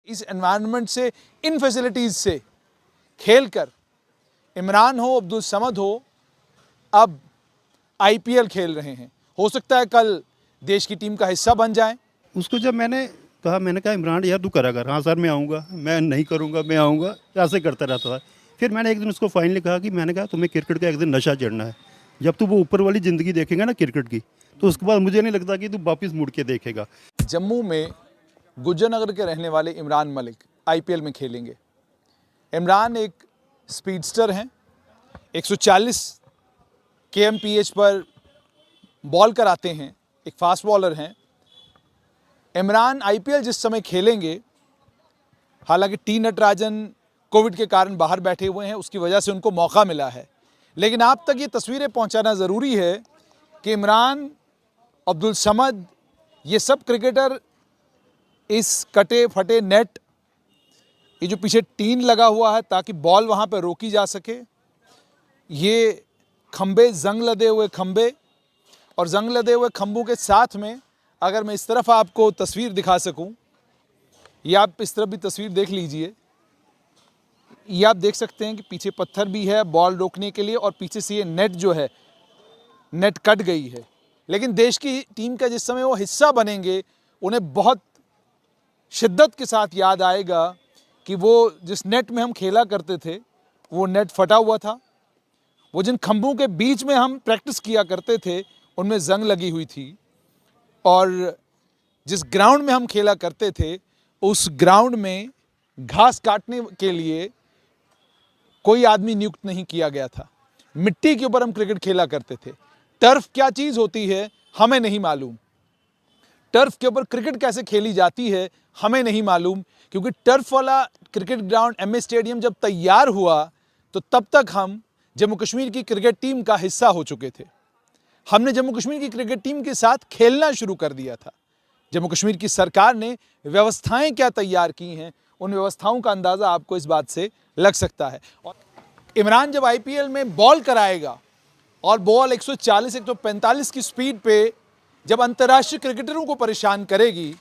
इस एनवायरनमेंट से, इन फैसिलिटीज़ से खेलकर इमरान हो, अब्दुल समद हो, अब आईपीएल खेल रहे हैं। हो सकता है कल देश की टीम का हिस्सा बन जाएं। उसको जब मैंने कहा इमरान यार तू करा कर, हाँ सर मैं आऊँगा, मैं नहीं करूँगा, मैं आऊँगा, ऐसे करता रहता था। फिर मैंने एक दिन उसको फाइनली कहा कि मैंने कहा तुम्हें क्रिकेट का एक दिन नशा चढ़ना है। जब तू वो ऊपर वाली ज़िंदगी देखेगा ना क्रिकेट की, तो उसके बाद मुझे नहीं लगता कि तू वापस मुड़ के देखेगा। जम्मू में गुज्जरनगर के रहने वाले इमरान मलिक आईपीएल में खेलेंगे। इमरान एक स्पीडस्टर हैं, 140 kmph पर बॉल कराते हैं, एक फास्ट बॉलर हैं। इमरान आईपीएल जिस समय खेलेंगे, हालांकि टी नटराजन कोविड के कारण बाहर बैठे हुए हैं, उसकी वजह से उनको मौका मिला है, लेकिन आप तक ये तस्वीरें पहुंचाना ज़रूरी है कि इमरान, अब्दुल समद, ये सब क्रिकेटर इस कटे फटे नेट, ये जो पीछे टीन लगा हुआ है ताकि बॉल वहाँ पर रोकी जा सके, ये खंबे, जंग लदे हुए खंबे, और जंग लदे हुए खंभों के साथ में अगर मैं इस तरफ आपको तस्वीर दिखा सकूं, या आप इस तरफ भी तस्वीर देख लीजिए, ये आप देख सकते हैं कि पीछे पत्थर भी है बॉल रोकने के लिए, और पीछे से ये नेट जो है, नेट कट गई है। लेकिन देश की टीम का जिस समय वो हिस्सा बनेंगे, उन्हें बहुत शिद्दत के साथ याद आएगा कि वो जिस नेट में हम खेला करते थे, वो नेट फटा हुआ था। वो जिन खंभों के बीच में हम प्रैक्टिस किया करते थे, उनमें जंग लगी हुई थी, और जिस ग्राउंड में हम खेला करते थे, उस ग्राउंड में घास काटने के लिए कोई आदमी नियुक्त नहीं किया गया था। मिट्टी के ऊपर हम क्रिकेट खेला करते थे। टर्फ क्या चीज़ होती है हमें नहीं मालूम, टर्फ के ऊपर क्रिकेट कैसे खेली जाती है हमें नहीं मालूम, क्योंकि टर्फ वाला क्रिकेट ग्राउंड एमए स्टेडियम जब तैयार हुआ, तो तब तक हम जम्मू कश्मीर की क्रिकेट टीम का हिस्सा हो चुके थे। हमने जम्मू कश्मीर की क्रिकेट टीम के साथ खेलना शुरू कर दिया था। जम्मू कश्मीर की सरकार ने व्यवस्थाएं क्या तैयार की हैं, उन व्यवस्थाओं का अंदाज़ा आपको इस बात से लग सकता है। और इमरान जब आईपीएल में बॉल कराएगा और बॉल 140-145 की स्पीड पे जब अंतर्राष्ट्रीय क्रिकेटरों को परेशान करेगी,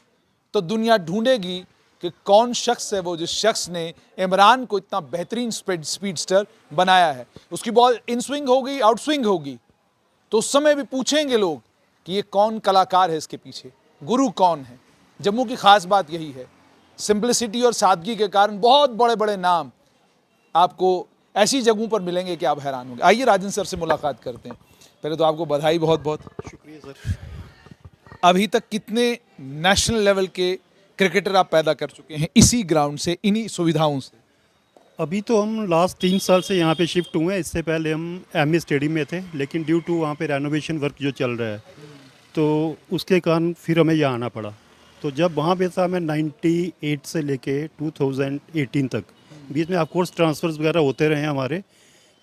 तो दुनिया ढूंढेगी कि कौन शख्स है वो, जिस शख्स ने इमरान को इतना बेहतरीन स्पीडस्टर बनाया है। उसकी बॉल इन स्विंग होगी, आउट स्विंग होगी, तो उस समय भी पूछेंगे लोग कि ये कौन कलाकार है, इसके पीछे गुरु कौन है। जम्मू की खास बात यही है, सिंपलिसिटी और सादगी के कारण बहुत बड़े बड़े नाम आपको ऐसी जगहों पर मिलेंगे कि आप हैरान होंगे। आइए राजन सर से मुलाकात करते हैं। पहले तो आपको बधाई, बहुत बहुत शुक्रिया सर। अभी तक कितने नेशनल लेवल के क्रिकेटर आप पैदा कर चुके हैं इसी ग्राउंड से, इन्हीं सुविधाओं से? अभी तो हम लास्ट 3 साल से यहाँ पे शिफ्ट हुए हैं। इससे पहले हम एमए स्टेडियम में थे, लेकिन ड्यू टू वहाँ पे रेनोवेशन वर्क जो चल रहा है, तो उसके कारण फिर हमें यहाँ आना पड़ा। तो जब वहाँ पे था मैं 98 से लेके 2018 तक, बीच में ऑफकोर्स ट्रांसफ़र्स वगैरह होते रहे हैं हमारे,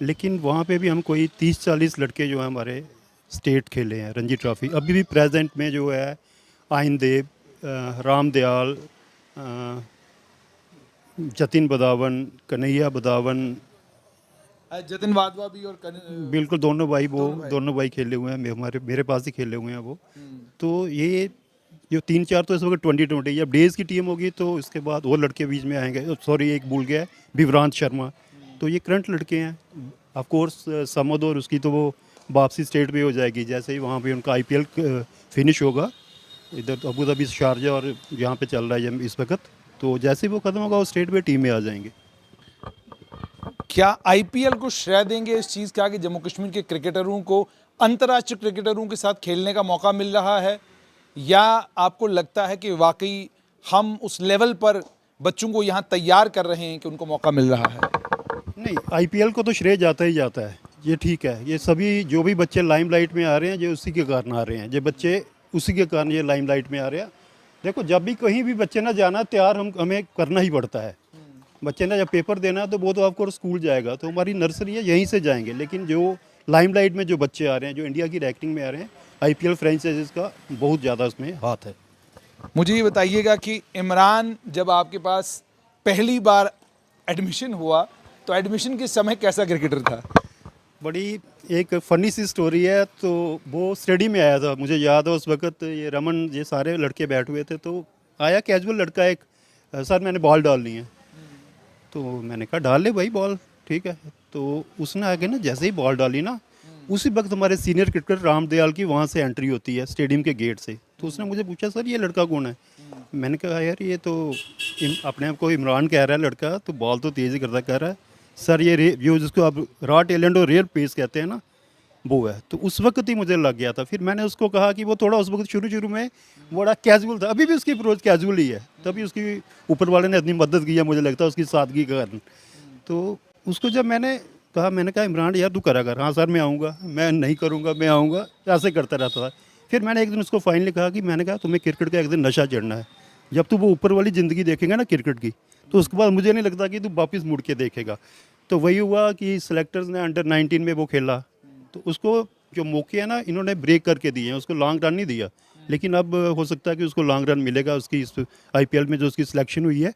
लेकिन वहाँ पे भी हम कोई 30-40 लड़के जो हैं हमारे स्टेट खेले हैं रणजी ट्रॉफी। अभी भी प्रेजेंट में जो है आइनदेव, राम दयाल, जतिन बदावन, कन्हैया बदावन, जतिन वाधवा भी और बिल्कुल दोनों भाई खेले हुए हैं, मेरे पास ही खेले हुए हैं वो। तो ये जो 3-4 तो इस वक्त 2020, जब डेज़ की टीम होगी तो इसके बाद वो लड़के बीच में आएंगे। सॉरी, एक भूल गया है, विवरांत शर्मा। तो ये करंट लड़के हैं। ऑफ कोर्स समद और उसकी तो वो वापसी स्टेट पे हो जाएगी, जैसे ही वहाँ पे उनका आईपीएल फिनिश होगा। इधर तो अबू धाबी, शारजा और यहाँ पे चल रहा है इस वक्त, तो जैसे ही वो ख़त्म होगा वो स्टेट पे टीम में आ जाएंगे। क्या आईपीएल को श्रेय देंगे इस चीज़ का कि जम्मू कश्मीर के क्रिकेटरों को अंतर्राष्ट्रीय क्रिकेटरों के साथ खेलने का मौका मिल रहा है, या आपको लगता है कि वाकई हम उस लेवल पर बच्चों को यहाँ तैयार कर रहे हैं कि उनको मौका मिल रहा है? नहीं, आईपीएल को तो श्रेय जाता ही जाता है, ये ठीक है। ये सभी जो भी बच्चे लाइमलाइट में आ रहे हैं, ये उसी के कारण आ रहे हैं, ये बच्चे उसी के कारण ये लाइमलाइट में आ रहे हैं। देखो, जब भी कहीं भी बच्चे ना जाना तैयार हमें करना ही पड़ता है। बच्चे ने जब पेपर देना तो वो तो आपको स्कूल जाएगा, तो हमारी नर्सरी है, यहीं से जाएंगे। लेकिन जो लाइमलाइट में जो बच्चे आ रहे हैं, जो इंडिया की रैंकिंग में आ रहे हैं, आईपीएल फ्रेंचाइजीज का बहुत ज़्यादा उसमें हाथ है। मुझे ये बताइएगा कि इमरान, जब आपके पास पहली बार एडमिशन हुआ, तो एडमिशन के समय कैसा क्रिकेटर था? बड़ी एक फ़नी सी स्टोरी है। तो वो स्टेडियम में आया था, मुझे याद है उस वक्त ये रमन, ये सारे लड़के बैठे हुए थे, तो आया कैजुअल लड़का एक, सर मैंने बॉल डालनी है। तो मैंने कहा डाल ले भाई बॉल, ठीक है। तो उसने आगे ना जैसे ही बॉल डाली ना, उसी वक्त हमारे सीनियर क्रिकेटर राम दयाल की वहाँ से एंट्री होती है स्टेडियम के गेट से। तो उसने मुझे पूछा सर ये लड़का कौन है। मैंने कहा यार ये तो अपने आप को इमरान कह रहा है लड़का, तो बॉल तो तेज़ ही करता कह रहा है सर ये जो जिसको आप रॉ टैलेंट और रियल पेस कहते हैं ना, वो है। तो उस वक्त ही मुझे लग गया था। फिर मैंने उसको कहा कि वो थोड़ा उस वक्त शुरू में बड़ा कैजुअल था, अभी भी उसकी अप्रोच कैजुअल ही है, तभी उसकी ऊपर वाले ने इतनी मदद की है मुझे लगता है उसकी सादगी के कारण। तो उसको जब मैंने कहा इमरान यार तू करा कर, हाँ सर मैं आऊँगा, मैं नहीं करूँगा, मैं आऊँगा, ऐसे करता रहता था। फिर मैंने एक दिन उसको फाइनली कहा कि मैंने कहा तुम्हें क्रिकेट का एक दिन नशा चढ़ना है, जब तू वो ऊपर वाली ज़िंदगी देखेगा ना क्रिकेट की, तो उसके बाद मुझे नहीं लगता कि तू वापस मुड़ के देखेगा। तो वही हुआ कि सेलेक्टर्स ने अंडर 19 में वो खेला, तो उसको जो मौके हैं ना इन्होंने ब्रेक करके दिए हैं, उसको लॉन्ग रन नहीं दिया। लेकिन अब हो सकता है कि उसको लॉन्ग रन मिलेगा उसकी इस IPL में जो उसकी सिलेक्शन हुई है।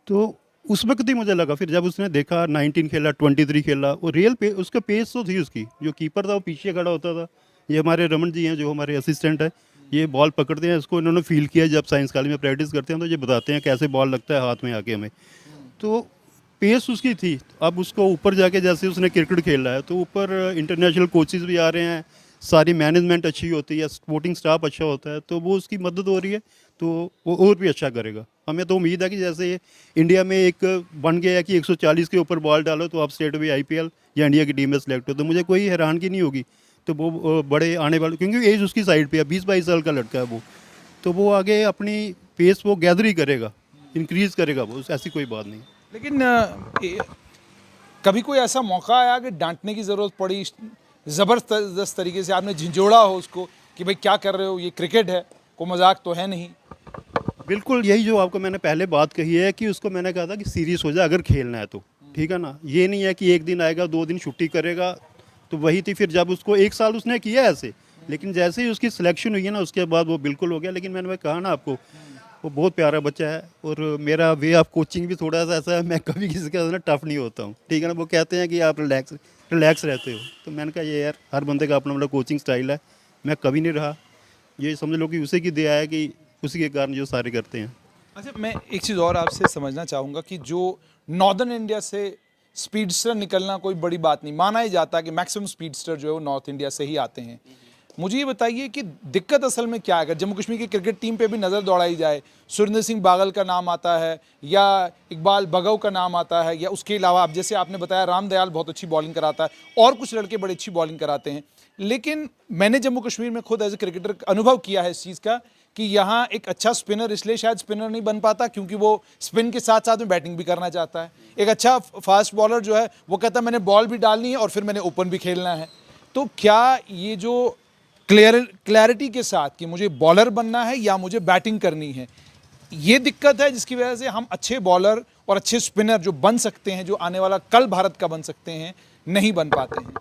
तो उस वक्त ही मुझे लगा, फिर जब उसने देखा 19 खेला, 23 खेला, वो रियल उसका पेस तो थी उसकी। जो कीपर था वो पीछे खड़ा होता था। ये हमारे रमन जी हैं जो हमारे असिस्टेंट है, ये बॉल पकड़ते हैं, इसको इन्होंने फील किया जब साइंस कॉलेज में प्रैक्टिस करते हैं, तो ये बताते हैं कैसे बॉल लगता है हाथ में आके हमें। तो पेस उसकी थी। अब उसको ऊपर जाके जैसे उसने क्रिकेट खेला है, तो ऊपर इंटरनेशनल कोचेस भी आ रहे हैं, सारी मैनेजमेंट अच्छी होती है, सपोर्टिंग स्टाफ अच्छा होता है, तो वो उसकी मदद हो रही है, तो वो और भी अच्छा करेगा। हमें तो उम्मीद है कि जैसे इंडिया में एक बन गया है कि 140 के ऊपर बॉल डालो तो आप स्टेट में IPL या इंडिया की टीम में सेलेक्ट हो, तो मुझे कोई हैरानगी नहीं होगी। तो वो बड़े आने वाले, क्योंकि एज उसकी साइड पे है, 20-22 साल का लड़का है वो, तो वो आगे अपनी पेस वो गैदर ही करेगा, इंक्रीज़ करेगा वो, ऐसी कोई बात नहीं। लेकिन कभी कोई ऐसा मौका आया कि डांटने की ज़रूरत पड़ी, ज़बरदस्त तरीके से आपने झिंझोड़ा हो उसको कि भाई क्या कर रहे हो, ये क्रिकेट है, कोई मजाक तो है नहीं? बिल्कुल यही जो आपको मैंने पहले बात कही है कि उसको मैंने कहा था कि सीरियस हो जाए अगर खेलना है तो, ठीक है ना। ये नहीं है कि एक दिन आएगा 2 दिन छुट्टी करेगा। तो वही थी, फिर जब उसको 1 साल उसने किया ऐसे, लेकिन जैसे ही उसकी सिलेक्शन हुई है ना उसके बाद वो बिल्कुल हो गया। लेकिन मैंने कहा ना आपको, वो बहुत प्यारा बच्चा है, और मेरा वे ऑफ कोचिंग भी थोड़ा सा ऐसा है, मैं कभी किसी का ना टफ नहीं होता हूँ, ठीक है ना। वो कहते हैं कि आप रिलैक्स रहते हो, तो मैंने कहा ये यार हर बंदे का अपना कोचिंग स्टाइल है, मैं कभी नहीं रहा। ये समझ लो कि उसी की दया है कि उसी के कारण जो सारे करते हैं। अच्छा, मैं एक चीज़ और आपसे समझना चाहूँगा कि जो नॉर्दर्न इंडिया से स्पीडस्टर निकलना कोई बड़ी बात नहीं, माना ही जाता है कि मैक्सिमम स्पीडस्टर जो है वो नॉर्थ इंडिया से ही आते हैं। मुझे ये बताइए कि दिक्कत असल में क्या है? अगर जम्मू कश्मीर की क्रिकेट टीम पे भी नज़र दौड़ाई जाए, सुरेंद्र सिंह बागल का नाम आता है, या इकबाल भगव का नाम आता है, या उसके अलावा अब जैसे आपने बताया राम दयाल बहुत अच्छी बॉलिंग कराता है, और कुछ लड़के बड़ी अच्छी बॉलिंग कराते हैं। लेकिन मैंने जम्मू कश्मीर में खुद एज ए क्रिकेटर अनुभव किया है इस चीज़ का कि यहाँ एक अच्छा स्पिनर इसलिए शायद स्पिनर नहीं बन पाता क्योंकि वो स्पिन के साथ साथ में बैटिंग भी करना चाहता है। एक अच्छा फास्ट बॉलर जो है वो कहता है मैंने बॉल भी डालनी है और फिर मैंने ओपन भी खेलना है। तो क्या ये जो क्लैरिटी के साथ कि मुझे बॉलर बनना है या मुझे बैटिंग करनी है, ये दिक्कत है जिसकी वजह से हम अच्छे बॉलर और अच्छे स्पिनर जो बन सकते हैं, जो आने वाला कल भारत का बन सकते हैं, नहीं बन पाते हैं?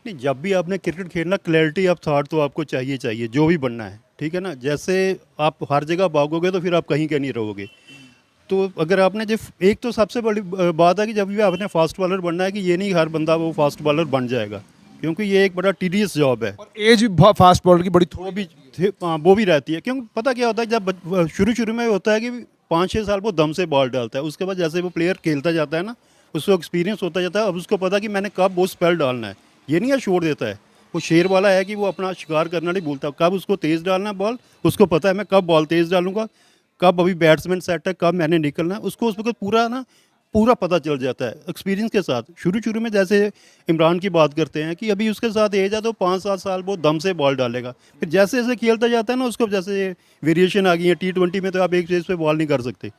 नहीं, जब भी आपने क्रिकेट खेलना क्लैरिटी ऑफ थॉट तो आपको चाहिए जो भी बनना है, ठीक है ना। जैसे आप हर जगह भागोगे तो फिर आप कहीं नहीं रहोगे। तो अगर आपने जब एक तो सबसे बड़ी बात है कि जब भी आपने फास्ट बॉलर बनना है कि ये नहीं हर बंदा वो फास्ट बॉलर बन जाएगा, क्योंकि ये एक बड़ा टीडियस जॉब है, और एज भी फास्ट बॉलर की बड़ी थोड़ी वो भी रहती है। क्योंकि पता क्या होता है, जब शुरू में होता है कि 5-6 साल वो दम से बॉल डालता है, उसके बाद जैसे वो प्लेयर खेलता जाता है ना, उसको एक्सपीरियंस होता जाता है। अब उसको पता कि मैंने कब वो स्पेल डालना है, ये नहीं है छोड़ देता है। वो शेर वाला है कि वो अपना शिकार करना नहीं भूलता, कब उसको तेज़ डालना है बॉल, उसको पता है मैं कब बॉल तेज़ डालूंगा, कब अभी बैट्समैन सेट है, कब मैंने निकलना है, उसको उस वक्त पूरा पता चल जाता है एक्सपीरियंस के साथ। शुरू में जैसे इमरान की बात करते हैं कि अभी उसके साथ एज है तो 5-7 साल वो दम से बॉल डालेगा। फिर जैसे जैसे खेलता जाता है ना, उसको जैसे वेरिएशन आ गई है। T20 में तो आप एक पेस पे बॉल नहीं कर सकते,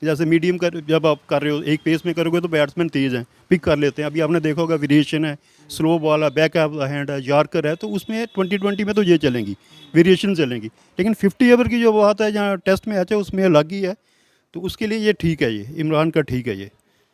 जैसे मीडियम जब आप कर रहे हो एक पेस में करोगे तो बैट्समैन तेज़ हैं, पिक कर लेते हैं। अभी आपने देखा होगा वेरिएशन है, स्लो बॉल है, बैक ऑफ द हैंड है, यॉर्कर है, तो उसमें 2020 में तो ये चलेंगी, वेरिएशन चलेंगी। लेकिन 50 ओवर की जो बात है जहाँ टेस्ट मैच है उसमें अलग ही है, तो उसके लिए ये ठीक है, ये इमरान का ठीक है। ये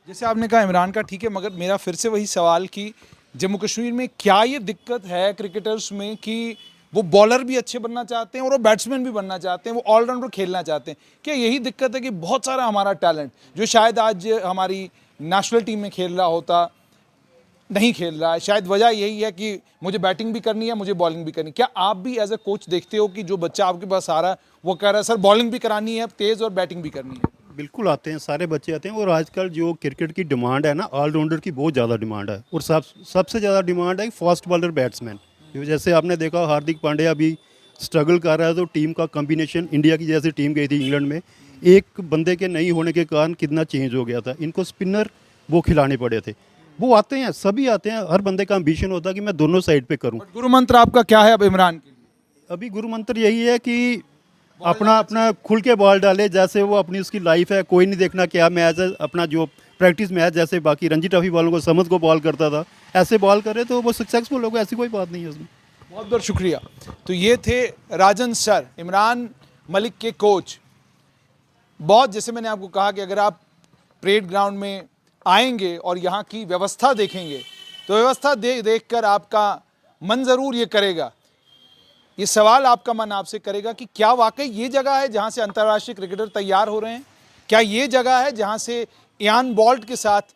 जैसे आपने कहा इमरान का ठीक है, मगर मेरा फिर से वही सवाल कि जम्मू कश्मीर में क्या ये दिक्कत है क्रिकेटर्स में कि वो बॉलर भी अच्छे बनना चाहते हैं और वो बैट्समैन भी बनना चाहते हैं, वो ऑलराउंडर खेलना चाहते हैं? क्या यही दिक्कत है कि बहुत सारा हमारा टैलेंट जो शायद आज हमारी नेशनल टीम में खेल रहा होता नहीं खेल रहा है, शायद वजह यही है कि मुझे बैटिंग भी करनी है, मुझे बॉलिंग भी करनी है? क्या आप भी एज ए कोच देखते हो कि जो बच्चा आपके पास आ रहा है वो कह रहा है सर बॉलिंग भी करानी है तेज़ और बैटिंग भी करनी है? बिल्कुल आते हैं, सारे बच्चे आते हैं। और आजकल जो क्रिकेट की डिमांड है ना, ऑलराउंडर की बहुत ज़्यादा डिमांड है। और सबसे ज़्यादा डिमांड है फास्ट बॉलर बैट्समैन। जैसे आपने देखा हार्दिक पांड्या अभी स्ट्रगल कर रहा है, तो टीम का कॉम्बिनेशन, इंडिया की जैसे टीम गई थी इंग्लैंड में, एक बंदे के नहीं होने के कारण कितना चेंज हो गया था। इनको स्पिनर वो खिलाने पड़े थे। वो आते हैं, सभी आते हैं, हर बंदे का एम्बिशन होता है कि मैं दोनों साइड पे करूं। गुरु मंत्र आपका क्या है अब इमरान के लिए? अभी गुरु मंत्र यही है कि अपना अपना खुल के बॉल डाले, जैसे वो अपनी उसकी लाइफ है, कोई नहीं देखना क्या मैच है, अपना जो प्रैक्टिस मैच जैसे बाकी रणजी ट्रॉफी वालों को समझ को बॉल करता था, ऐसे बॉल करे तो वो सक्सेसफुल होगा, ऐसी कोई बात नहीं है उसमें। बहुत बहुत शुक्रिया। तो ये थे राजन सर, इमरान मलिक के कोच। बहुत, जैसे मैंने आपको कहा कि अगर आप परेड ग्राउंड में आएंगे और यहाँ की व्यवस्था देखेंगे तो व्यवस्था देख कर आपका मन ज़रूर ये करेगा, ये सवाल आपका मन आपसे करेगा कि क्या वाकई ये जगह है जहाँ से अंतर्राष्ट्रीय क्रिकेटर तैयार हो रहे हैं? क्या ये जगह है जहाँ से इयान बोल्ट के साथ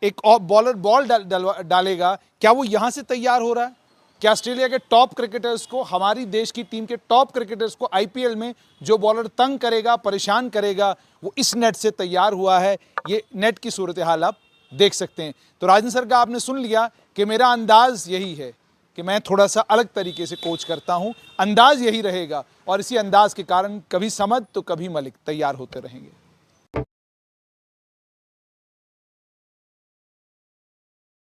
एक बॉलर बॉल डालेगा, क्या वो यहाँ से तैयार हो रहा है? क्या ऑस्ट्रेलिया के टॉप क्रिकेटर्स को, हमारी देश की टीम के टॉप क्रिकेटर्स को आईपीएल में जो बॉलर तंग करेगा, परेशान करेगा, वो इस नेट से तैयार हुआ है? ये नेट की सूरत हाल आप देख सकते हैं। तो राजन सर का आपने सुन लिया कि मेरा अंदाज यही है कि मैं थोड़ा सा अलग तरीके से कोच करता हूं, अंदाज यही रहेगा और इसी अंदाज के कारण कभी समद तो कभी मलिक तैयार होते रहेंगे।